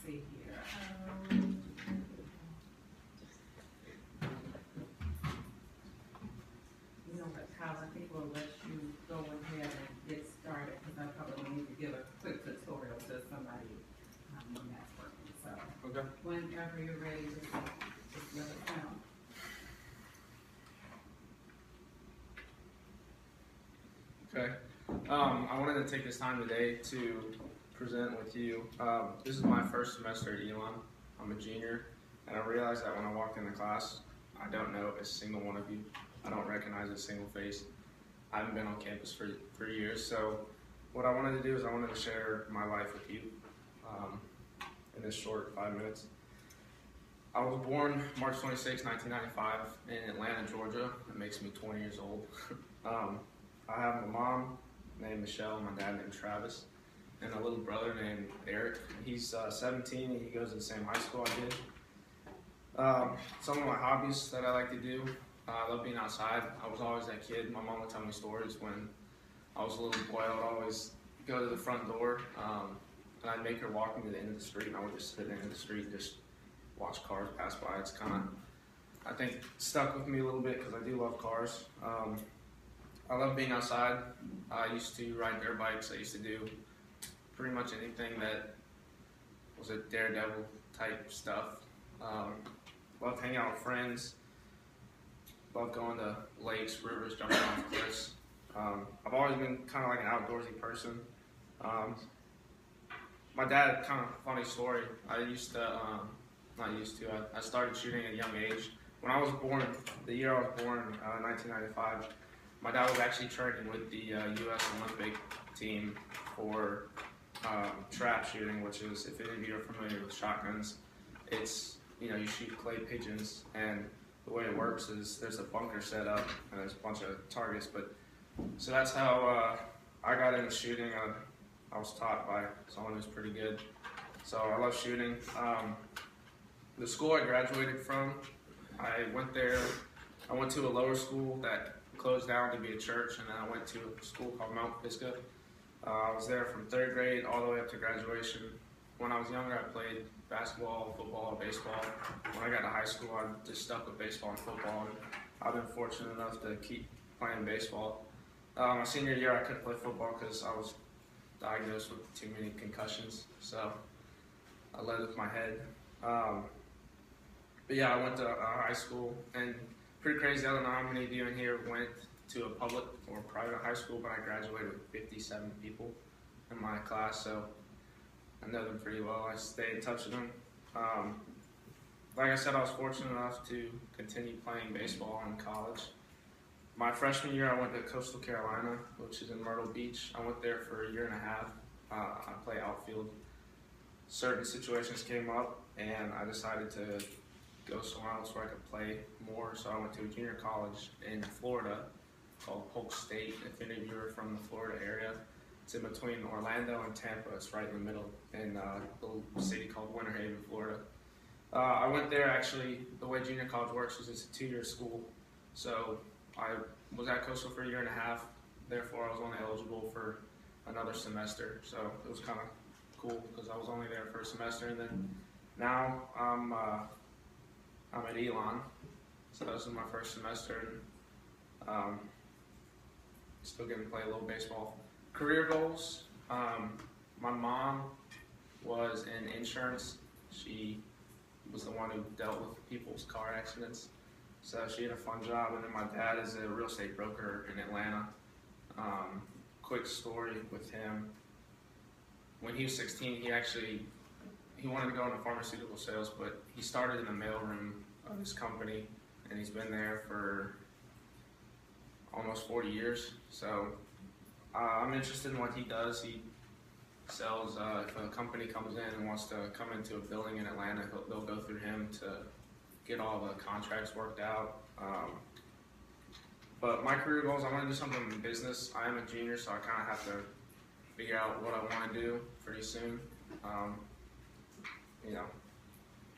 see here. You know what, Kyle, I think we'll let you go ahead and get started, because I probably need to give a quick tutorial to somebody when that's working. So Okay. whenever you're ready, just let us know. Okay. I wanted to take this time today to present with you. This is my first semester at Elon. I'm a junior, and I realized that when I walked into class, I don't know a single one of you. I don't recognize a single face. I haven't been on campus for years, so what I wanted to do is I wanted to share my life with you in this short 5 minutes. I was born March 26, 1995 in Atlanta, Georgia. That makes me 20 years old. I have my mom named Michelle, my dad named Travis, and a little brother named Eric. He's 17 and he goes to the same high school I did. Some of my hobbies that I like to do, I love being outside. I was always that kid. My mom would tell me stories when I was a little boy. I would always go to the front door and I'd make her walk me to the end of the street, and I would just sit at the end of the street and just watch cars pass by. It's kind of, I think, stuck with me a little bit because I do love cars. I love being outside. I used to ride dirt bikes. I used to do pretty much anything that was a daredevil type stuff. Loved hanging out with friends. Loved going to lakes, rivers, jumping off cliffs. I've always been kind of like an outdoorsy person. My dad, kind of funny story. I started shooting at a young age. When I was born, the year I was born, 1995, my dad was actually training with the U.S. Olympic team for trap shooting, which is, if any of you are familiar with shotguns, it's, you shoot clay pigeons, and the way it works is there's a bunker set up, and there's a bunch of targets, so that's how I got into shooting. I was taught by someone who's pretty good, so I love shooting. The school I graduated from, I went to a lower school that closed down to be a church, and then I went to a school called Mount Pisgah. I was there from 3rd grade all the way up to graduation. When I was younger, I played basketball, football, baseball. When I got to high school, I just stuck with baseball and football, and I've been fortunate enough to keep playing baseball. My senior year, I couldn't play football because I was diagnosed with too many concussions, so I led with my head. But yeah, I went to high school, and pretty crazy. I don't know how many of you in here went to a public or private high school, but I graduated with 57 people in my class, so I know them pretty well. I stay in touch with them. Like I said, I was fortunate enough to continue playing baseball in college. My freshman year, I went to Coastal Carolina, which is in Myrtle Beach. I went there for a year and a half. I play outfield. Certain situations came up, and I decided to go somewhere else where I could play more. So I went to a junior college in Florida called Polk State. If any of you are from the Florida area, it's in between Orlando and Tampa. It's right in the middle in a little city called Winter Haven, Florida. I went there, actually, the way junior college works is it's a 2-year school. So I was at Coastal for a year and a half. Therefore, I was only eligible for another semester. So it was kind of cool because I was only there for a semester. And then now I'm at Elon. So this is my first semester. And, still getting to play a little baseball. Career goals. My mom was in insurance. She was the one who dealt with people's car accidents. So she had a fun job. And then my dad is a real estate broker in Atlanta. Quick story with him. When he was 16, he wanted to go into pharmaceutical sales, but he started in the mailroom of his company, and he's been there for almost 40 years. So I'm interested in what he does. He sells, if a company comes in and wants to come into a building in Atlanta, they'll go through him to get all the contracts worked out. But my career goals, I want to do something in business. I am a junior, so I kind of have to figure out what I want to do pretty soon.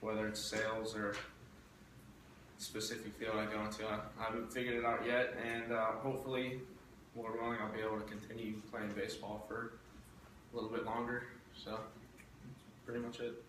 Whether it's sales or specific field I go into. I haven't figured it out yet, and hopefully, Lord willing, I'll be able to continue playing baseball for a little bit longer. So, that's pretty much it.